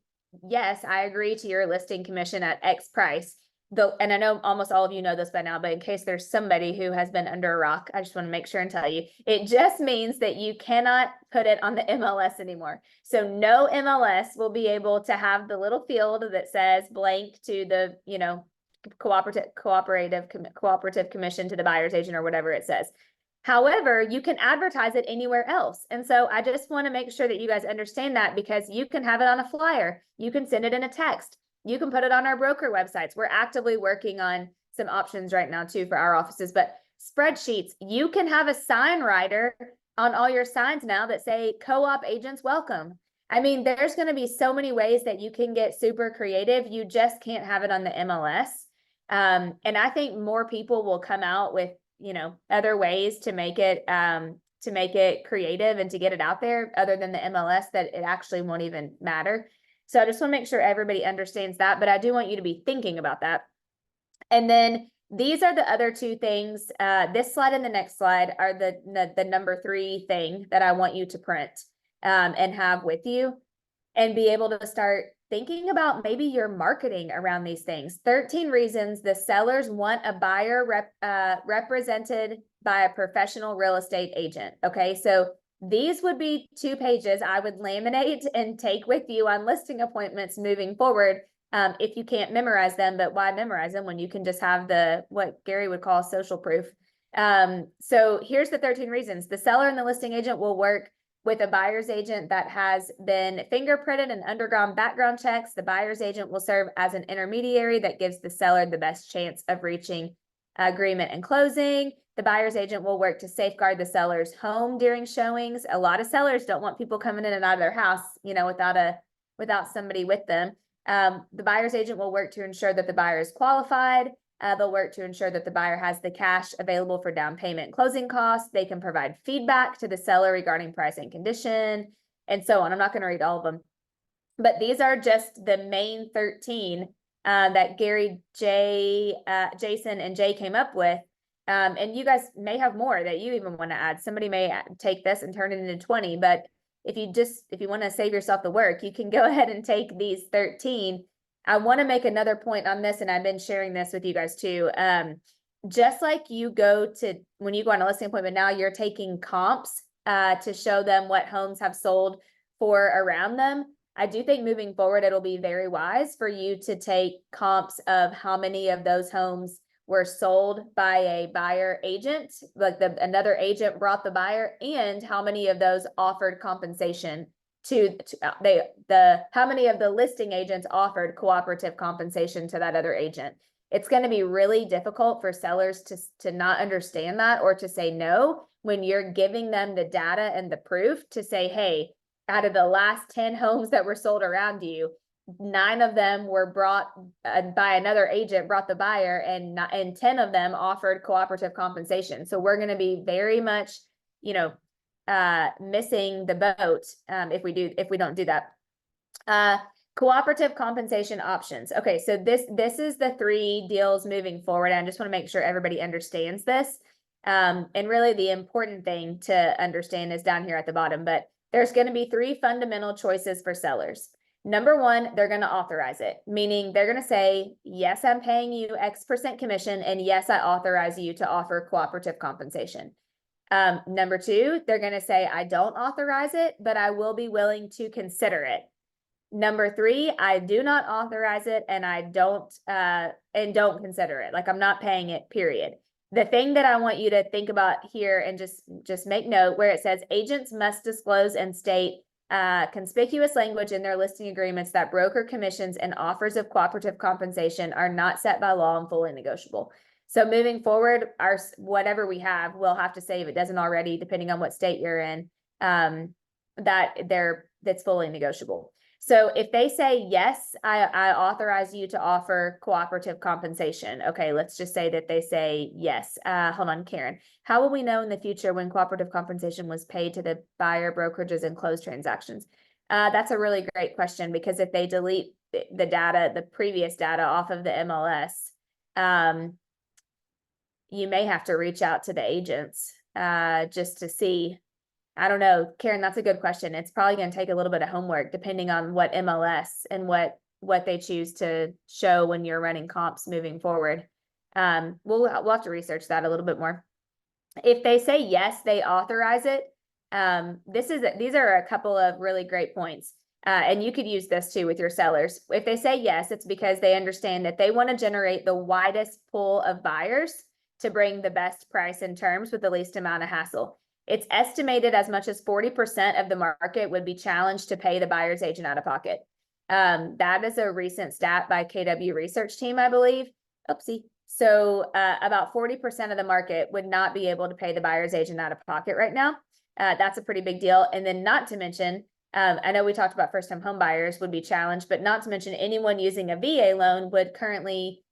yes, I agree to your listing commission at X price, and I know almost all of you know this by now, but in case there's somebody who has been under a rock, I just want to make sure and tell you, it just means that you cannot put it on the MLS anymore. So no MLS will be able to have the little field that says blank to the, cooperative commission to the buyer's agent or whatever it says. However, you can advertise it anywhere else. And so I just want to make sure that you guys understand that, because you can have it on a flyer. You can send it in a text. You can put it on our broker websites. We're actively working on some options right now too for our offices, but spreadsheets, you can have a sign writer on all your signs now that say co-op agents welcome. I mean, there's going to be so many ways that you can get super creative. You just can't have it on the MLS. And I think more people will come out with, other ways to make it creative and to get it out there other than the MLS, that it actually won't even matter. So I just want to make sure everybody understands that, but I do want you to be thinking about that. And then these are the other two things. This slide and the next slide are the number 3 thing that I want you to print and have with you, and be able to start thinking about maybe your marketing around these things. 13 reasons the sellers want a buyer represented by a professional real estate agent. Okay, so these would be 2 pages I would laminate and take with you on listing appointments moving forward. If you can't memorize them, but why memorize them when you can just have what Gary would call social proof. So here's the 13 reasons. The seller and the listing agent will work with a buyer's agent that has been fingerprinted and undergone background checks. The buyer's agent will serve as an intermediary that gives the seller the best chance of reaching agreement and closing. The buyer's agent will work to safeguard the seller's home during showings. A lot of sellers don't want people coming in and out of their house, without somebody with them. The buyer's agent will work to ensure that the buyer is qualified. They'll work to ensure that the buyer has the cash available for down payment and closing costs. They can provide feedback to the seller regarding price and condition, and so on. I'm not going to read all of them, but these are just the main 13 that Gary, Jason, and Jay came up with. And you guys may have more that you even want to add. Somebody may take this and turn it into 20, but if you want to save yourself the work, you can go ahead and take these 13. I want to make another point on this, and I've been sharing this with you guys too. Just like when you go on a listing appointment now, you're taking comps to show them what homes have sold for around them. I do think moving forward, it'll be very wise for you to take comps of how many of those homes were sold by a buyer agent, like another agent brought the buyer, and how many of those offered compensation how many of the listing agents offered cooperative compensation to that other agent. It's going to be really difficult for sellers to not understand that, or to say no when you're giving them the data and the proof to say, hey, out of the last 10 homes that were sold around you, 9 of them were brought by another agent, brought the buyer, and 10 of them offered cooperative compensation. So we're going to be very much, missing the boat if we don't do that. Cooperative compensation options. Okay, so this is the 3 deals moving forward. I just want to make sure everybody understands this. And really the important thing to understand is down here at the bottom, but there's going to be 3 fundamental choices for sellers. Number 1, they're going to authorize it, meaning they're going to say, yes, I'm paying you X% commission, and yes, I authorize you to offer cooperative compensation. Number 2, they're going to say, I don't authorize it, but I will be willing to consider it. Number 3, I do not authorize it, and I don't consider it. Like, I'm not paying it, period. The thing that I want you to think about here, and just make note where it says agents must disclose and state conspicuous language in their listing agreements that broker commissions and offers of cooperative compensation are not set by law and fully negotiable. So moving forward, whatever we have, we'll have to say, if it doesn't already, depending on what state you're in, that's fully negotiable. So if they say, yes, I authorize you to offer cooperative compensation. Okay, let's just say that they say yes. Hold on, Karen. How will we know in the future when cooperative compensation was paid to the buyer, brokerages, and closed transactions? That's a really great question, because if they delete the data, the previous data off of the MLS, you may have to reach out to the agents just to see. I don't know, Karen, that's a good question. It's probably going to take a little bit of homework depending on what MLS and what they choose to show when you're running comps moving forward. We'll have to research that a little bit more. If they say yes, they authorize it. These are a couple of really great points. And you could use this too with your sellers. If they say yes, it's because they understand that they want to generate the widest pool of buyers to bring the best price and terms with the least amount of hassle. It's estimated as much as 40% of the market would be challenged to pay the buyer's agent out of pocket. That is a recent stat by KW Research Team, I believe. Oopsie. So about 40% of the market would not be able to pay the buyer's agent out of pocket right now. That's a pretty big deal. And then not to mention, I know we talked about first-time home buyers would be challenged, but not to mention anyone using a VA loan would currently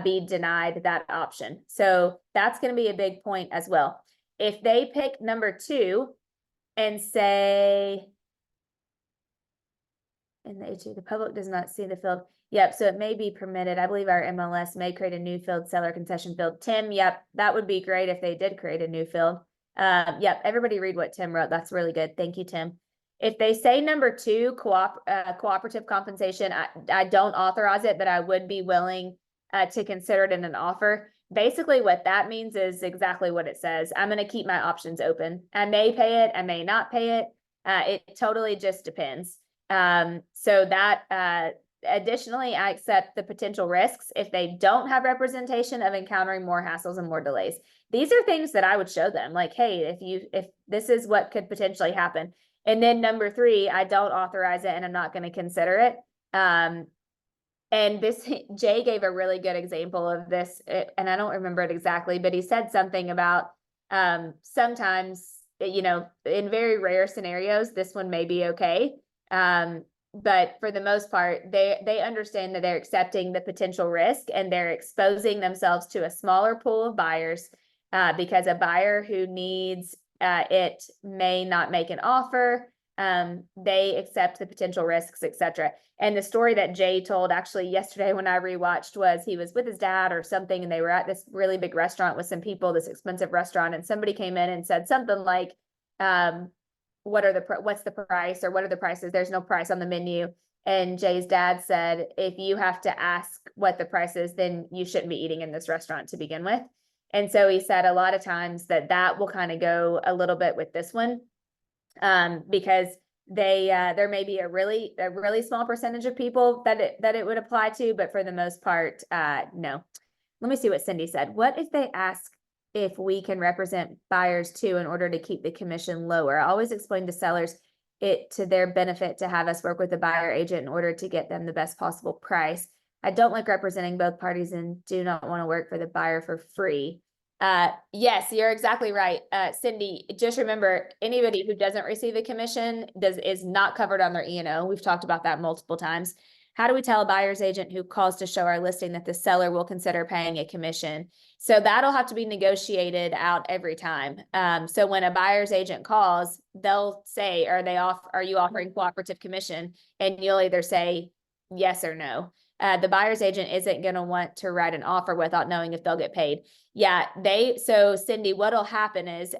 be denied that option. So that's going to be a big point as well. If they pick number 2 and say, in the HE, the public does not see the field. Yep, so it may be permitted. I believe our MLS may create a new field, seller concession field. Tim, yep, that would be great if they did create a new field. Yep, everybody read what Tim wrote. That's really good. Thank you, Tim. If they say number 2, cooperative compensation, I don't authorize it, but I would be willing to consider it in an offer. Basically, what that means is exactly what it says. I'm going to keep my options open. I may pay it. I may not pay it. It totally just depends. So that additionally, I accept the potential risks if they don't have representation of encountering more hassles and more delays. These are things that I would show them, like, hey, if this is what could potentially happen. And then number 3, I don't authorize it and I'm not going to consider it. And this, Jay gave a really good example of this, and I don't remember it exactly, but he said something about sometimes, you know, in very rare scenarios, this one may be okay. But for the most part, they understand that they're accepting the potential risk and they're exposing themselves to a smaller pool of buyers because a buyer who needs it may not make an offer. They accept the potential risks, etc. And the story that Jay told actually yesterday when I rewatched was he was with his dad or something, and they were at this really big restaurant with some people, this expensive restaurant, and somebody came in and said something like, what's the price, or what are the prices? There's no price on the menu. And Jay's dad said, if you have to ask what the price is, then you shouldn't be eating in this restaurant to begin with. And so he said a lot of times that will kind of go a little bit with this one, because there may be a really small percentage of people that it would apply to, but for the most part, no. Let me see what Cindy said. What if they ask if we can represent buyers too in order to keep the commission lower? I always explain to sellers it to their benefit to have us work with the buyer agent in order to get them the best possible price. I don't like representing both parties and do not want to work for the buyer for free. Yes, you're exactly right. Cindy, just remember, anybody who doesn't receive a commission is not covered on their E&O. We've talked about that multiple times. How do we tell a buyer's agent who calls to show our listing that the seller will consider paying a commission? So that'll have to be negotiated out every time. So when a buyer's agent calls, they'll say, are you offering cooperative commission? And you'll either say yes or no. The buyer's agent isn't going to want to write an offer without knowing if they'll get paid. Yeah, so Cindy, what'll happen is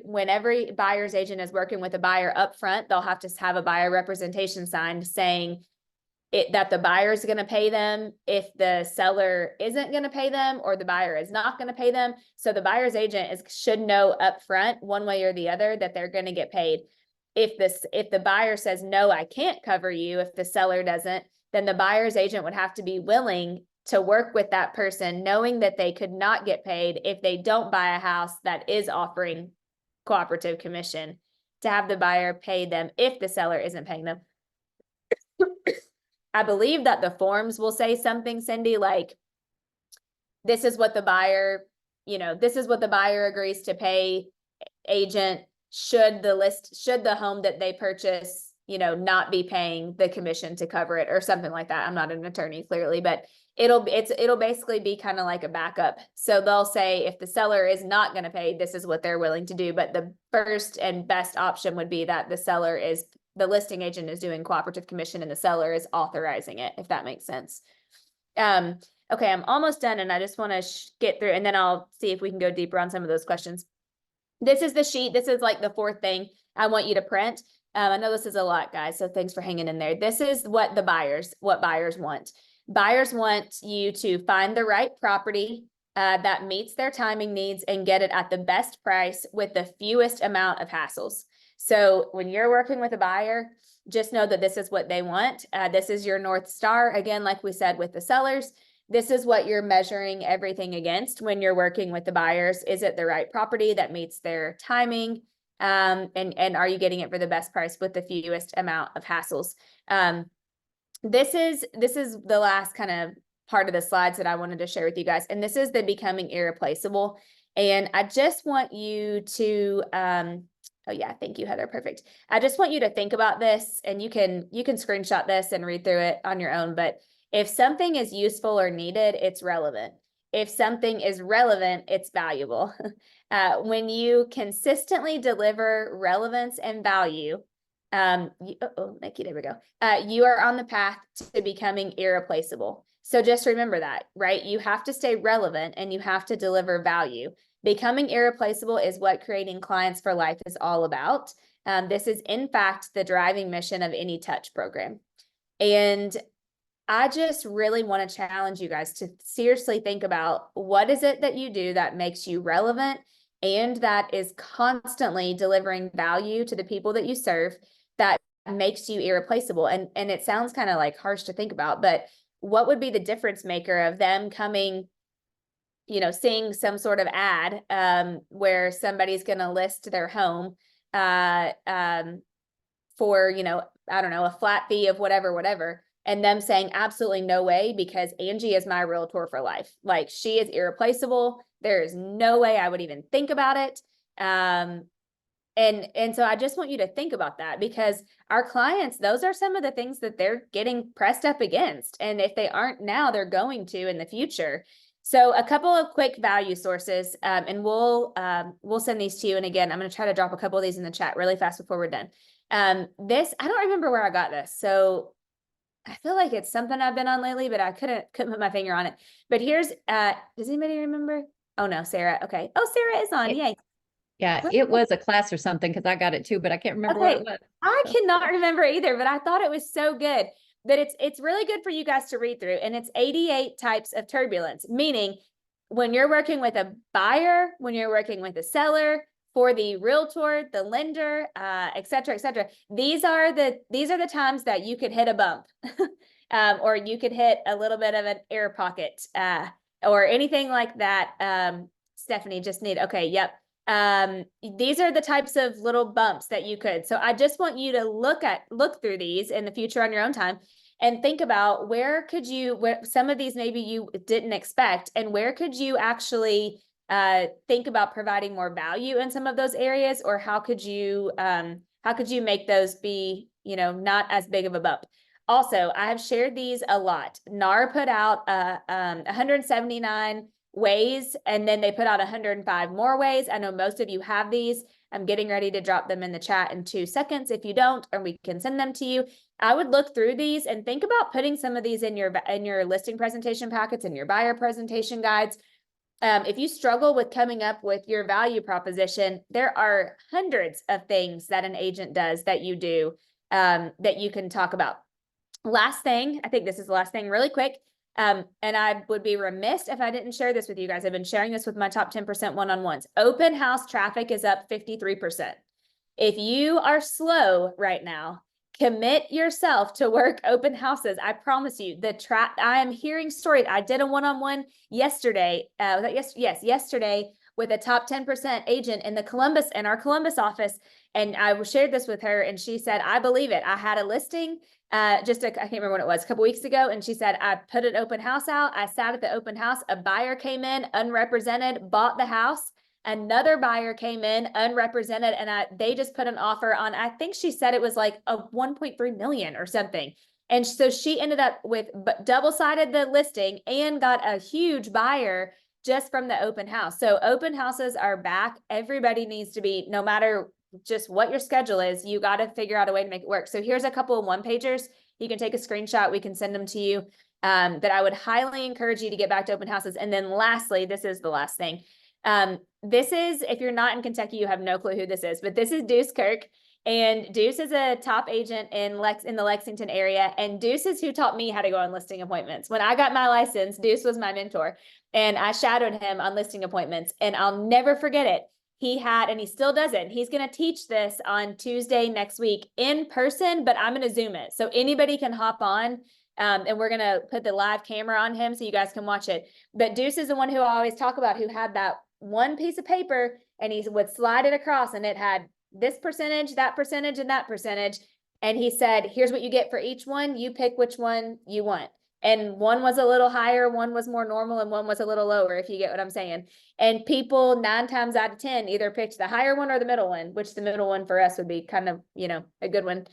when every buyer's agent is working with a buyer up front, they'll have to have a buyer representation signed saying that the buyer is going to pay them if the seller isn't going to pay them or the buyer is not going to pay them. So the buyer's agent should know up front one way or the other that they're going to get paid. If the buyer says, no, I can't cover you, if the seller doesn't, then the buyer's agent would have to be willing to work with that person, knowing that they could not get paid if they don't buy a house that is offering cooperative commission, to have the buyer pay them if the seller isn't paying them. I believe that the forms will say something, Cindy, like, this is what the buyer agrees to pay agent should the home that they purchase, not be paying the commission to cover it or something like that. I'm not an attorney, clearly, but it'll basically be kind of like a backup. So they'll say if the seller is not going to pay, this is what they're willing to do. But the first and best option would be that the listing agent is doing cooperative commission and the seller is authorizing it, if that makes sense. Okay, I'm almost done and I just want to get through, and then I'll see if we can go deeper on some of those questions. This is the sheet. This is like the fourth thing I want you to print. I know this is a lot, guys, so thanks for hanging in there. This is what buyers want. Buyers want you to find the right property that meets their timing needs and get it at the best price with the fewest amount of hassles. So when you're working with a buyer, just know that this is what they want. This is your North Star. Again, like we said with the sellers, this is what you're measuring everything against when you're working with the buyers. Is it the right property that meets their timing? And are you getting it for the best price with the fewest amount of hassles? This is the last kind of part of the slides that I wanted to share with you guys. And this is the becoming irreplaceable. And I just want you to, oh yeah, thank you, Heather. Perfect. I just want you to think about this, and you can screenshot this and read through it on your own. But if something is useful or needed, it's relevant. If something is relevant, it's valuable. When you consistently deliver relevance and value, Nikki, there we go. You are on the path to becoming irreplaceable. So just remember that, right? You have to stay relevant and you have to deliver value. Becoming irreplaceable is what creating clients for life is all about. This is, in fact, the driving mission of any touch program. And I just really want to challenge you guys to seriously think about, what is it that you do that makes you relevant and that is constantly delivering value to the people that you serve, that makes you irreplaceable. And it sounds kind of like harsh to think about, but what would be the difference maker of them coming, you know, seeing some sort of ad where somebody's going to list their home for, you know, I don't know, a flat fee of whatever, and them saying absolutely no way, because Angie is my realtor for life. Like, she is irreplaceable. There is no way I would even think about it. And so I just want you to think about that, because our clients, those are some of the things that they're getting pressed up against. And if they aren't now, they're going to in the future. So a couple of quick value sources, and we'll send these to you. And again, I'm going to try to drop a couple of these in the chat really fast before we're done. This, I don't remember where I got this. So I feel like it's something I've been on lately, but I couldn't put my finger on it. But here's, does anybody remember? Oh no, Sarah. Okay. Oh, Sarah is on. Yay. Yeah, it was a class or something, because I got it too, but I can't remember what it was. I cannot remember either, but I thought it was so good that it's really good for you guys to read through. And it's 88 types of turbulence, meaning when you're working with a buyer, when you're working with a seller, for the realtor, the lender, et cetera, these are the times that you could hit a bump, or you could hit a little bit of an air pocket, or anything like that. Stephanie just need, okay, yep. These are the types of little bumps that you could. So I just want you to look through these in the future on your own time, and think about where some of these maybe you didn't expect, and where could you actually think about providing more value in some of those areas, or how could you make those be, you know, not as big of a bump. Also, I have shared these a lot. NAR put out 179 ways, and then they put out 105 more ways. I know most of you have these. I'm getting ready to drop them in the chat in 2 seconds. If you don't, or we can send them to you. I would look through these and think about putting some of these in your listing presentation packets and your buyer presentation guides. If you struggle with coming up with your value proposition, there are hundreds of things that an agent does that you do that you can talk about. Last thing, I think this is the last thing really quick. And I would be remiss if I didn't share this with you guys. I've been sharing this with my top 10% one-on-ones. Open house traffic is up 53%. If you are slow right now, commit yourself to work open houses. I promise you, I am hearing stories. I did a one-on-one yesterday. Yesterday with a top 10% agent in our Columbus office. And I shared this with her, and she said, I believe it. I had a listing I can't remember when it was, a couple weeks ago. And she said, I put an open house out. I sat at the open house. A buyer came in unrepresented, bought the house. Another buyer came in unrepresented, and they just put an offer on, I think she said it was like a 1.3 million or something. And so she ended up with double-sided the listing and got a huge buyer just from the open house. So open houses are back. Everybody needs to be, no matter just what your schedule is, you got to figure out a way to make it work. So here's a couple of one-pagers. You can take a screenshot. We can send them to you, that I would highly encourage you to get back to open houses. And then lastly, this is the last thing. This is, if you're not in Kentucky, you have no clue who this is, but this is Deuce Kirk. And Deuce is a top agent in the Lexington area. And Deuce is who taught me how to go on listing appointments. When I got my license, Deuce was my mentor. And I shadowed him on listing appointments. And I'll never forget it. He had, and he still does it. He's going to teach this on Tuesday next week in person, but I'm going to Zoom it. So anybody can hop on. And we're going to put the live camera on him so you guys can watch it. But Deuce is the one who I always talk about, who had that one piece of paper and he would slide it across and it had this percentage, that percentage, and that percentage. And he said, here's what you get for each one. You pick which one you want. And one was a little higher, one was more normal, and one was a little lower, if you get what I'm saying. And people 9 times out of 10 either picked the higher one or the middle one, which the middle one for us would be kind of, a good one.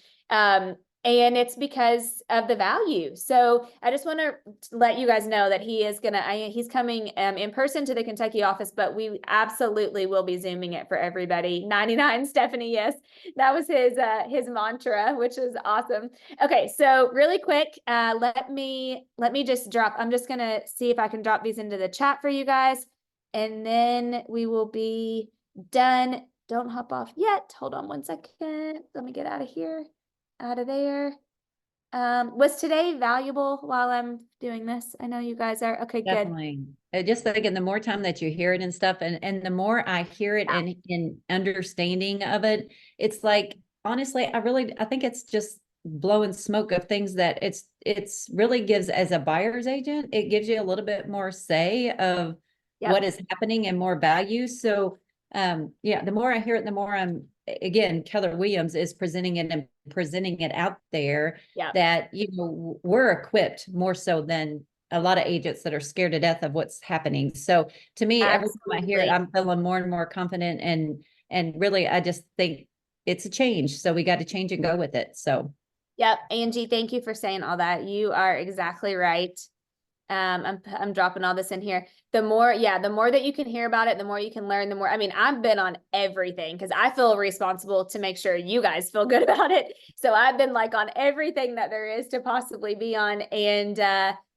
And it's because of the value. So I just want to let you guys know that he is he's coming in person to the Kentucky office, but we absolutely will be Zooming it for everybody. 99 Stephanie, yes, that was his mantra, which is awesome. Okay, so really quick, let me just drop. I'm just gonna see if I can drop these into the chat for you guys, and then we will be done. Don't hop off yet. Hold on one second. Let me get out of here. Out of there. Was today valuable while I'm doing this? I know you guys are. Okay, Definitely. Just thinking the more time that you hear it and stuff, and the more I hear it and in understanding of it, it's like, honestly, I think it's just blowing smoke of things that it's really gives, as a buyer's agent, it gives you a little bit more say of what is happening and more value. So yeah, the more I hear it, the more again, Keller Williams is presenting it and presenting it out there that, we're equipped more so than a lot of agents that are scared to death of what's happening. So to me, every time I hear it, I'm feeling more and more confident, and really, I just think it's a change. So we got to change and go with it. So. Yep. Angie, thank you for saying all that. You are exactly right. I'm dropping all this in here. The more that you can hear about it, the more you can learn, I've been on everything because I feel responsible to make sure you guys feel good about it. So I've been like on everything that there is to possibly be on. And,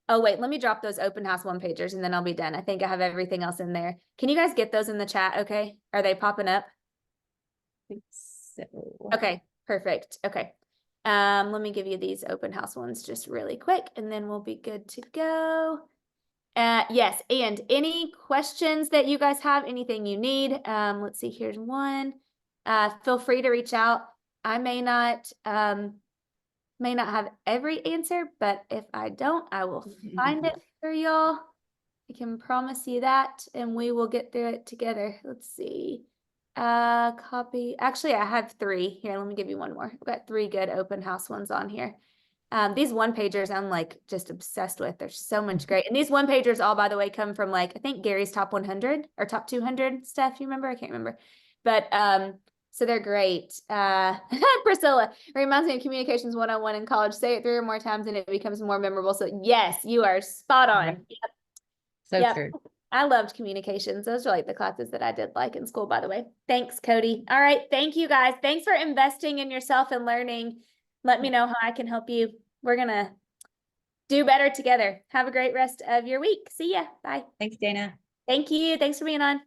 oh wait, let me drop those open house one pagers and then I'll be done. I think I have everything else in there. Can you guys get those in the chat? Okay. Are they popping up? I think so. Okay, perfect. Okay. Let me give you these open house ones just really quick and then we'll be good to go. Yes, and any questions that you guys have, anything you need, let's see, here's one. Feel free to reach out. I may not have every answer, but if I don't, I will find it for y'all. I can promise you that, and we will get through it together. Let's see. Copy. Actually, I have 3 here. Let me give you one more. I've got 3 good open house ones on here. These one pagers I'm like just obsessed with. There's so much great. And these one pagers all, by the way, come from I think Gary's top 100 or top 200 stuff. You remember? I can't remember. But so they're great. Priscilla, reminds me of communications 101 in college. Say it 3 or more times and it becomes more memorable. So yes, you are spot on. Yep. So true. I loved communications. Those are the classes that I did in school, by the way. Thanks, Cody. All right. Thank you guys. Thanks for investing in yourself and learning. Let me know how I can help you. We're going to do better together. Have a great rest of your week. See ya. Bye. Thanks, Dana. Thank you. Thanks for being on.